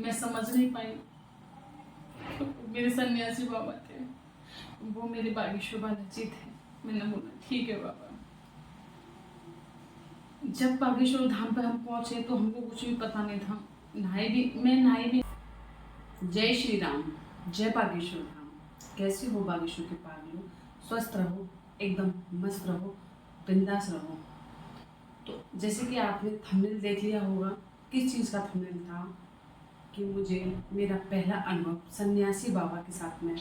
मैं समझ नहीं पाई। मेरे सन्यासी बाबा थे, वो मेरे बागेश्वर बालाजी थे। मैंने बोला ठीक है बाबा। जब बागेश्वर धाम पे हम पहुंचे तो हमको कुछ भी पता नहीं था। नहाई भी। जय श्री राम, जय बागेश्वर धाम। कैसे हो बागेश्वर के पागलों? स्वस्थ रहो, एकदम मस्त रहो, बिंदास रहो। तो जैसे कि आपने थंबनेल देख लिया होगा, किस चीज़ का थंबनेल था कि मुझे मेरा पहला अनुभव सन्यासी बाबा के साथ में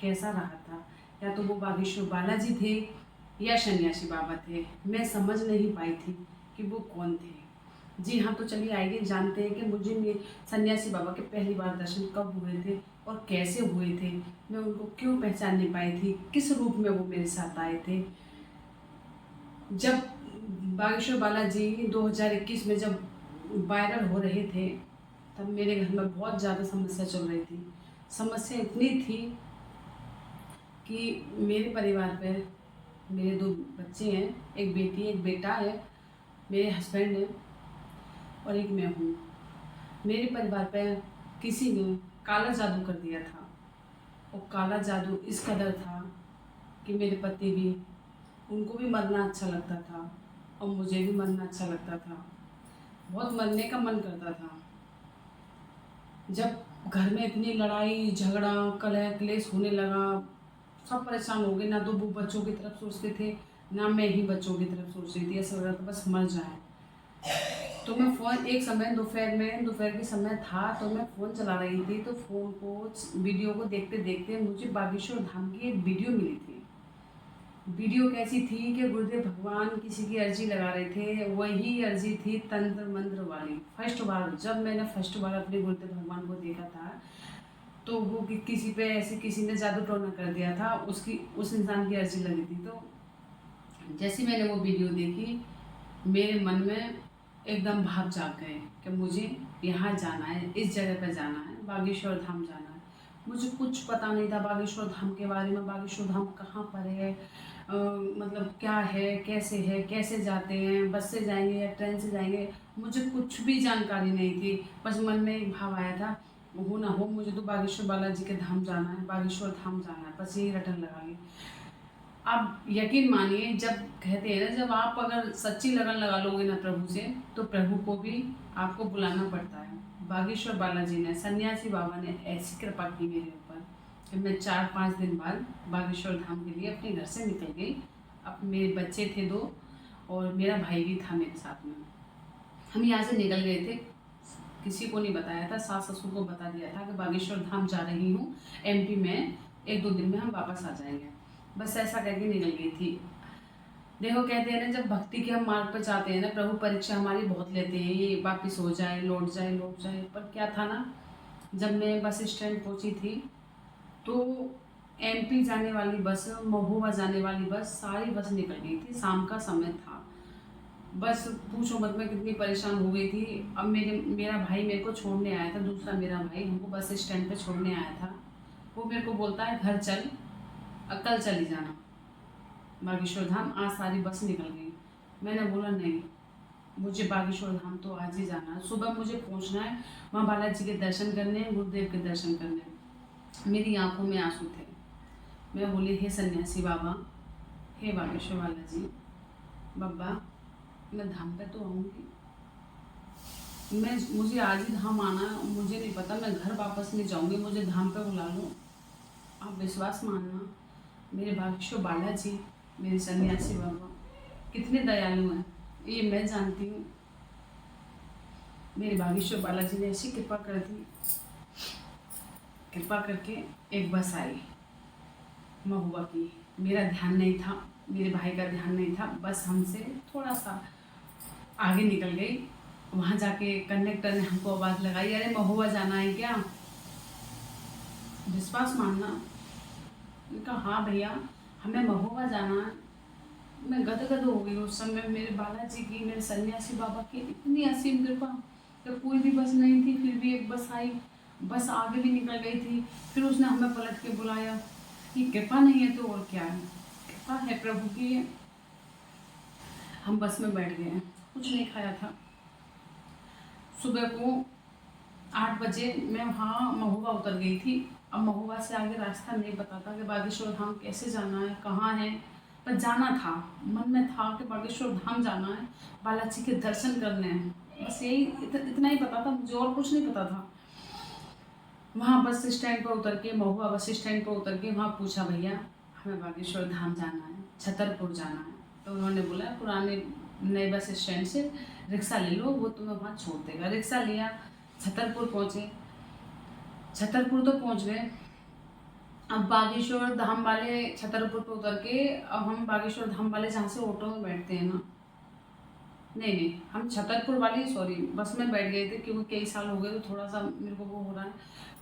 कैसा रहा था। या तो वो बागेश्वर बालाजी थे या सन्यासी बाबा थे, मैं समझ नहीं पाई थी कि वो कौन थे। जी हाँ, तो चलिए आइए जानते हैं कि मुझे सन्यासी बाबा के पहली बार दर्शन कब हुए थे और कैसे हुए थे। मैं उनको क्यों पहचान नहीं पाई थी, किस रूप में वो मेरे साथ आए थे। जब बागेश्वर बालाजी 2021 में जब वायरल हो रहे थे, तब मेरे घर में बहुत ज़्यादा समस्या चल रही थी। समस्या इतनी थी कि मेरे परिवार पर मेरे 2 बच्चे हैं, एक बेटी एक बेटा है, मेरे हस्बैंड हैं और एक मैं हूँ। मेरे परिवार पर किसी ने काला जादू कर दिया था और काला जादू इस कदर था कि मेरे पति भी, उनको भी मरना अच्छा लगता था और मुझे भी मरना अच्छा लगता था। बहुत मरने का मन करता था। जब घर में इतनी लड़ाई झगड़ा कलह क्लेश होने लगा, सब परेशान हो गए। ना तो वो बच्चों की तरफ सोचते थे, ना मैं ही बच्चों की तरफ सोच रही थी। ऐसा लग रहा था बस मर जाए। तो मैं फ़ोन एक समय दोपहर के समय था, तो मैं फ़ोन चला रही थी। तो फ़ोन को वीडियो को देखते देखते मुझे बागेश्वर धाम की एक वीडियो मिली थी। वीडियो कैसी थी कि गुरुदेव भगवान किसी की अर्जी लगा रहे थे। वही अर्जी थी तंत्र मंत्र वाली। जब मैंने फर्स्ट बार अपने गुरुदेव भगवान को देखा था, तो वो किसी पे ऐसे किसी ने जादू टोना कर दिया था, उस इंसान की अर्जी लगी थी। तो जैसे मैंने वो वीडियो देखी, मेरे मन में एकदम भाव जाग गए कि मुझे यहाँ जाना है, इस जगह पर जाना है, बागेश्वर धाम जाना है। मुझे कुछ पता नहीं था बागेश्वर धाम के बारे में। बागेश्वर धाम कहाँ पर है, मतलब क्या है, कैसे जाते हैं, बस से जाएंगे या ट्रेन से जाएंगे, मुझे कुछ भी जानकारी नहीं थी। बस मन में एक भाव आया था, हो ना हो मुझे तो बागेश्वर बालाजी के धाम जाना है, बागेश्वर धाम जाना है, बस यही रटन लगा ली। आप यकीन मानिए, जब कहते हैं ना, जब आप अगर सच्ची लगन लगा लोगे ना प्रभु से, तो प्रभु को भी आपको बुलाना पड़ता है। बागेश्वर बालाजी ने, सन्यासी बाबा ने ऐसी कृपा की मेरे ऊपर कि मैं 4-5 दिन बाद बागेश्वर धाम के लिए अपने घर से निकल गई। अब मेरे बच्चे थे 2 और मेरा भाई भी था मेरे साथ में। हम यहाँ से निकल गए थे, किसी को नहीं बताया था। सास ससुर को बता दिया था कि बागेश्वर धाम जा रही हूँ MP में, 1-2 दिन में हम वापस आ जाएंगे। बस ऐसा करके निकल गई थी। देखो, कहते हैं ना, जब भक्ति के हम मार्ग पर जाते हैं ना, प्रभु परीक्षा हमारी बहुत लेते हैं, ये वापिस हो जाए, लौट जाए। पर क्या था ना, जब मैं बस स्टैंड पहुंची थी, तो MP जाने वाली बस, महोबा जाने वाली बस, सारी बस निकल गई थी। शाम का समय था। बस पूछो मत, मैं कितनी परेशान हो गई थी। अब मेरा भाई मेरे को छोड़ने आया था, दूसरा मेरा भाई हमको बस स्टैंड पे छोड़ने आया था। वो मेरे को बोलता है घर चल, कल चली जाना बागेश्वर धाम, आज सारी बस निकल गई। मैंने बोला नहीं, मुझे बागेश्वर धाम तो आज ही जाना है। सुबह मुझे पहुंचना है, माँ बालाजी के दर्शन करने, गुरुदेव के दर्शन करने। मेरी आंखों में आंसू थे। मैं बोली, हे सन्यासी बाबा, हे बागेश्वर बालाजी बाबा, मैं धाम पे तो आऊँगी, मुझे आज ही धाम आना है। मुझे नहीं पता, मैं घर वापस नहीं जाऊँगी, मुझे धाम पे बुला लो। आप विश्वास मानना, मेरे बागेश्वर बालाजी, मेरे सन्यासी बाबा कितने दयालु हैं, ये मैं जानती हूँ। मेरे बागेश्वर बालाजी ने ऐसी कृपा कर दी, कृपा करके एक बस आई महुआ की। मेरा ध्यान नहीं था, मेरे भाई का ध्यान नहीं था, बस हमसे थोड़ा सा आगे निकल गई। वहाँ जाके कंडक्टर ने हमको आवाज़ लगाई, अरे महुआ जाना है क्या? विश्वास मानना, मैंने कहा हाँ भैया, हमें महुआ जाना है। मैं गदगद हो गई उस समय। मेरे बालाजी की, मेरे सन्यासी बाबा की इतनी असीम कृपा कि कोई भी बस नहीं थी, फिर भी एक बस आई। बस आगे भी निकल गई थी, फिर उसने हमें पलट के बुलाया। ये कृपा नहीं है तो और क्या है? कृपा है प्रभु की। हम बस में बैठ गए, कुछ नहीं खाया था। सुबह को 8 बजे मैं वहाँ महुआ उतर गई थी। अब महुआ से आगे रास्ता नहीं पता था कि बागेश्वर धाम कैसे जाना है, कहाँ है, पर जाना था। मन में था कि बागेश्वर धाम जाना है, बालाजी के दर्शन करने हैं, बस यही इतना ही पता था मुझे, और कुछ नहीं पता था। वहाँ बस स्टैंड पर उतर के, महुआ बस स्टैंड पर उतर के वहाँ पूछा, भैया हमें बागेश्वर धाम जाना है, छतरपुर जाना है। तो उन्होंने बोला पुराने नए बस स्टैंड से रिक्शा ले लो, वो तुम्हें वहाँ छोड़ देगा। रिक्शा लिया, छतरपुर पहुँचे। छतरपुर तो पहुँच गए। अब बागेश्वर धाम वाले छतरपुर पर उतर के, अब हम बागेश्वर धाम वाले जहाँ से ऑटो में बैठते हैं ना, नहीं हम छतरपुर वाली सॉरी बस में बैठ गए थे, क्योंकि कई साल हो गए तो थोड़ा सा मेरे को वो हो रहा है,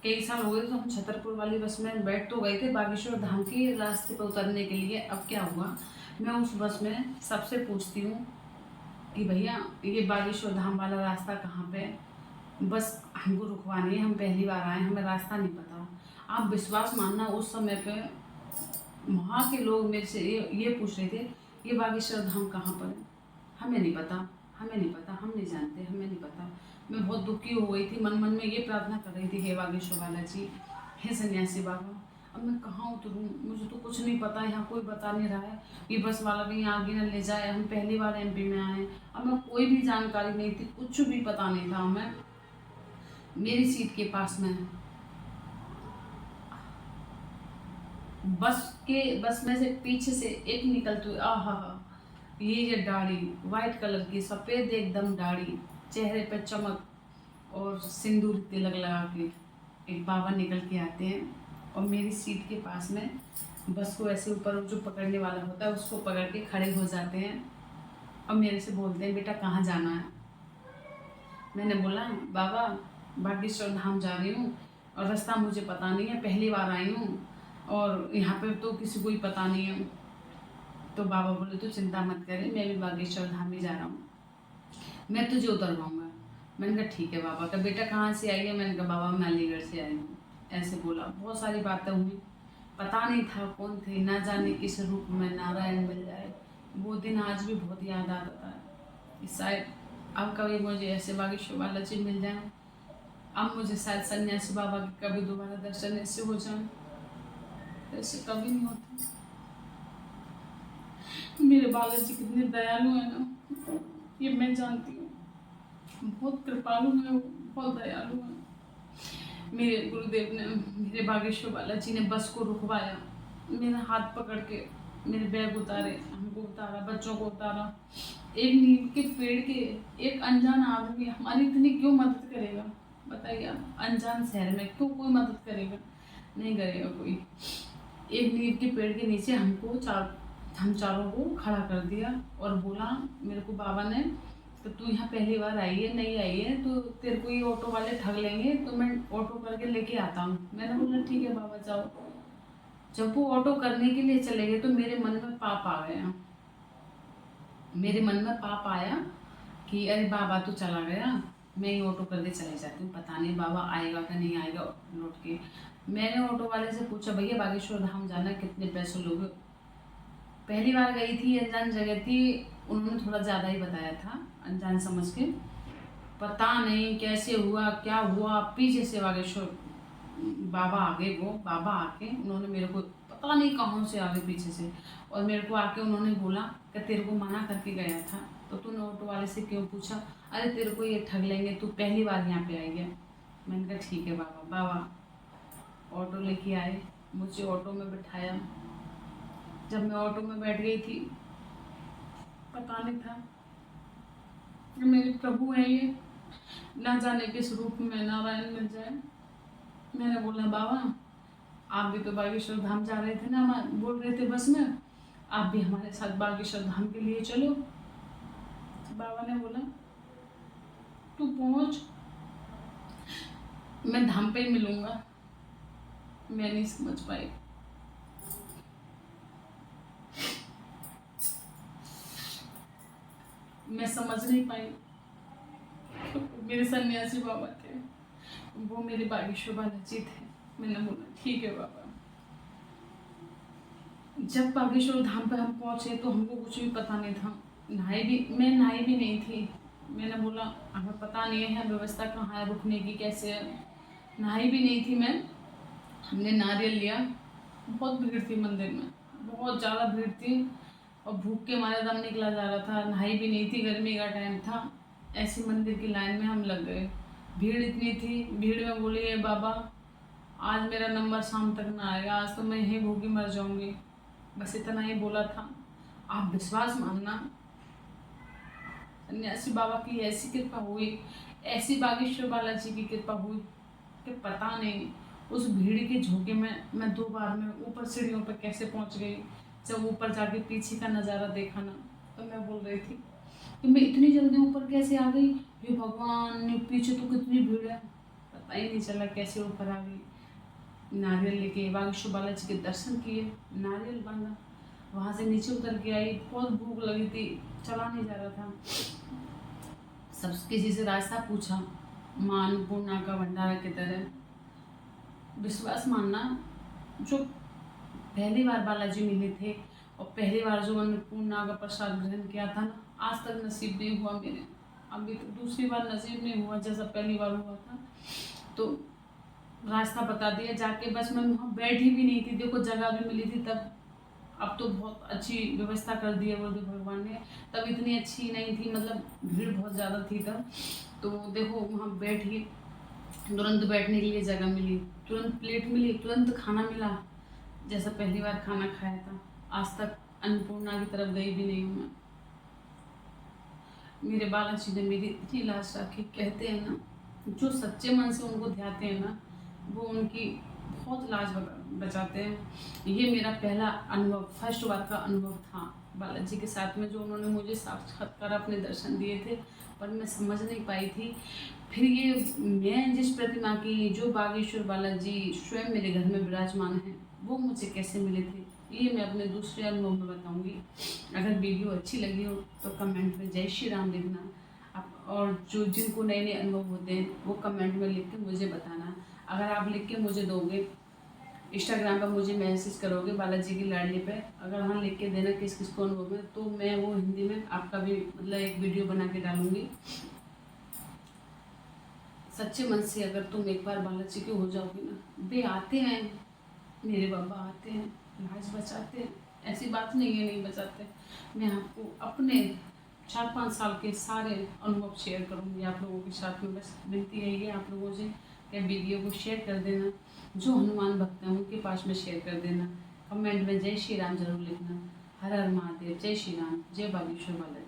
कई साल हो गए तो हम छतरपुर वाली बस में बैठ तो गए थे बागेश्वर धाम के रास्ते पर उतरने के लिए। अब क्या हुआ, मैं उस बस में सबसे पूछती हूँ कि भैया ये बागेश्वर धाम वाला रास्ता कहाँ पे है, बस हमको रुकवानी है, हम पहली बार आए, हमें रास्ता नहीं पता। आप विश्वास मानना, उस समय पे वहाँ के लोग मेरे से ये पूछ रहे थे ये बागेश्वर धाम कहाँ पर है, हमें नहीं पता, हमें नहीं पता, हम नहीं जानते, हमें नहीं पता। मैं बहुत दुखी हो गई थी, मन मन में ये प्रार्थना कर रही थी, हे बागेश्वर बालाजी, हे सन्यासी बाबा, अब मैं कहाँ उतरूँ, मुझे तो कुछ नहीं पता, यहाँ कोई बता नहीं रहा है, ये बस वाला कहीं आगे ना ले जाए, हम पहली बार एमपी में आए। अब मैं कोई भी जानकारी नहीं थी, कुछ भी पता नहीं था हमें। मेरी सीट के पास में बस में से पीछे से एक निकलती हुई, आहा ये दाढ़ी, वाइट कलर की सफ़ेद एकदम दाढ़ी, चेहरे पे चमक और सिंदूर तिलक लगा के एक बाबा निकल के आते हैं और मेरी सीट के पास में बस को ऐसे ऊपर जो पकड़ने वाला होता है उसको पकड़ के खड़े हो जाते हैं और मेरे से बोलते हैं बेटा कहाँ जाना है। मैंने बोला बाबा बागेश्वर धाम जा रही हूँ और रास्ता मुझे पता नहीं है, पहली बार आई हूँ और यहाँ पे तो किसी को ही पता नहीं है। तो बाबा बोले तो चिंता मत करें, मैं भी बागेश्वर धाम ही जा रहा हूँ, मैं तुझे उतरवाऊँगा। मैंने कहा ठीक है बाबा। का बेटा कहाँ से आई है, मैंने कहा बाबा मैं अलीगढ़ से आई हूँ। ऐसे बोला, बहुत सारी बातें हुई, पता नहीं था कौन थे, ना जाने किस रूप में नारायण मिल जाए। वो दिन आज भी बहुत याद आता है। शायद अब कभी मुझे ऐसे बागेश्वर बालाजी मिल जाए, अब मुझे शायद सन्यासी बाबा के कभी दोबारा दर्शन ऐसे हो जाए, ऐसे कभी नहीं होता। मेरे बालाजी कितने दयालु है ना, ये मैं जानती हूँ, बहुत कृपालु है, बहुत दयालु है। मेरे गुरुदेव ने, मेरे बागेश्वर बालाजी ने बस को रुकवाया, मेरा हाथ पकड़ के मेरे बैग उतारे, हमको उतारा, बच्चों को उतारा। एक नीम के पेड़ के एक अनजान आदमी हमारी इतनी क्यों मदद करेगा, बताइए आप, अनजान शहर में क्यों कोई मदद करेगा, नहीं करेगा कोई। एक नीम के पेड़ के नीचे हम चारों को खड़ा कर दिया और बोला मेरे को बाबा ने, तो तू यहाँ पहली बार आई है, नहीं आई है तो तेरे को ये ऑटो वाले ठग लेंगे, तो मैं ऑटो करके लेके आता हूँ। मैंने बोला ठीक है बाबा जाओ। जब वो ऑटो करने के लिए चले गए तो मेरे मन में पाप आ गया, मेरे मन में पाप आया कि अरे बाबा तो चला गया, मैं ही ऑटो करके चले जाती हूँ, पता नहीं बाबा आएगा कि नहीं आएगा लौट के। मैंने ऑटो वाले से पूछा भैया बागेश्वर धाम जाना कितने पैसे लोगे। पहली बार गई थी, अनजान जगह थी, उन्होंने थोड़ा ज़्यादा ही बताया था अनजान समझ के। पता नहीं कैसे हुआ क्या हुआ, पीछे से बागेश्वर बाबा आगे, वो बाबा आके उन्होंने मेरे को पता नहीं कहाँ से आगे पीछे से, और मेरे को आके उन्होंने बोला कि तेरे को मना करके गया था तो तूने ऑटो वाले से क्यों पूछा, अरे तेरे को ये ठग लेंगे, तू पहली बार यहाँ पे आई है। मैंने कहा ठीक है बाबा। बाबा ऑटो लेके आए, मुझे ऑटो में बिठाया। जब मैं ऑटो में बैठ गई थी पता नहीं था कि मेरे प्रभु हैं ये, ना जाने किस रूप में नारायण मिल जाए। मैंने बोला बाबा आप भी तो बागेश्वर धाम जा रहे थे ना, बोल रहे थे बस में, आप भी हमारे साथ बागेश्वर धाम के लिए चलो। बाबा ने बोला तू पहुंच, मैं धाम पे ही मिलूंगा। मैं नहीं समझ पाई, मैं समझ नहीं पाई। मेरे सन्यासी बाबा थे, वो मेरे बागेश्वर बालाजी थे। मैंने बोला ठीक है बाबा। जब बागेश्वर धाम पे हम पहुंचे तो हमको कुछ भी पता नहीं था, मैं नहाई भी नहीं थी, मैंने बोला हमें पता नहीं है व्यवस्था कहाँ है रुकने की, कैसे है। नहाई भी नहीं थी मैं, हमने नारियल लिया। बहुत भीड़ थी मंदिर में, बहुत ज़्यादा भीड़ थी, और भूख के मारे दम निकला जा रहा था। नहाई भी नहीं थी, गर्मी का टाइम था। ऐसी मंदिर की लाइन में हम लग गए, भीड़ इतनी थी। भीड़ में बोली है बाबा आज मेरा नंबर शाम तक ना आएगा, आज तो मैं यहीं भूखी मर जाऊंगी। बस इतना ही बोला था। आप विश्वास मानना, सन्यासी बाबा की ऐसी कृपा हुई, ऐसी बागेश्वर बालाजी की कृपा हुई कि पता नहीं उस भीड़ के झोंके में मैं 2 बार में ऊपर सीढ़ियों पर कैसे पहुंच गई। जब ऊपर जाके पीछे का नज़ारा देखा ना, तो मैं बोल रही थी कि मैं इतनी जल्दी ऊपर कैसे आ गई। हे भगवान, पीछे तो कितनी भीड़ है, पता ही नहीं चला कैसे ऊपर आ गई। नारियल लेके बागेश्वर बालाजी के दर्शन किए, नारियल बांधा, वहाँ से नीचे उतर के आई। बहुत भूख लगी थी, चला नहीं जा रहा था। सब किसी से रास्ता पूछा, माँ अन्नपूर्णा का भंडारा किधर है। विश्वास मानना, जो पहली बार बालाजी मिले थे और पहली बार जो अन्नपूर्णा का प्रसाद ग्रहण किया था ना, आज तक नसीब नहीं हुआ मेरे। अभी तो दूसरी बार नसीब नहीं हुआ जैसा पहली बार हुआ था। तो रास्ता बता दिया जाके, बस मैं वहाँ बैठी भी नहीं थी, देखो जगह भी मिली थी तब। अब तो बहुत अच्छी व्यवस्था कर दी है गुरुदेव भगवान ने, तब इतनी अच्छी नहीं थी, मतलब भीड़ बहुत ज़्यादा थी तब। तो देखो वहाँ बैठी, तुरंत बैठने के लिए जगह मिली, तुरंत प्लेट मिली, तुरंत खाना मिला, जैसा पहली बार खाना खाया था। आज तक अन्नपूर्णा की तरफ गई भी नहीं हूँ मैं। मेरे बालाजी ने मेरी इतनी लाज रखी, कहते हैं ना जो सच्चे मन से उनको ध्याते हैं ना, वो उनकी बहुत लाज बचाते हैं। ये मेरा पहला अनुभव, फर्स्ट बार का अनुभव था बालाजी के साथ में, जो उन्होंने मुझे साक्षात्कार अपने दर्शन दिए थे, पर मैं समझ नहीं पाई थी। फिर ये मैं जिस प्रतिमा की, जो बागेश्वर बालाजी स्वयं मेरे घर में विराजमान है, वो मुझे कैसे मिले थे, ये मैं अपने दूसरे अनुभव में बताऊंगी। अगर वीडियो अच्छी लगी हो तो कमेंट में जय श्री राम लिखना। और जो जिनको नए नए अनुभव होते हैं वो कमेंट में लिख के मुझे बताना। अगर आप लिख के मुझे दोगे, इंस्टाग्राम पर मुझे मैसेज करोगे बालाजी की लाडली पे, अगर वहाँ लिख के देना किस किस को अनुभव है, तो मैं वो हिंदी में आपका भी मतलब एक वीडियो बना के डालूंगी। सच्चे मन से अगर तुम एक बार बालाजी के हो जाओगे ना, वे आते हैं, मेरे बाबा आते हैं, लाज बचाते हैं, ऐसी बात नहीं है नहीं बचाते। मैं आपको अपने 4-5 साल के सारे अनुभव शेयर करूँगी आप लोगों के साथ में। बस विनती है ये आप लोगों से कि वीडियो को शेयर कर देना, जो हनुमान भक्त हैं उनके पास में शेयर कर देना। कमेंट में जय श्री राम जरूर लिखना। हर हर महादेव, जय श्री राम, जय बागेश्वर बालाजी।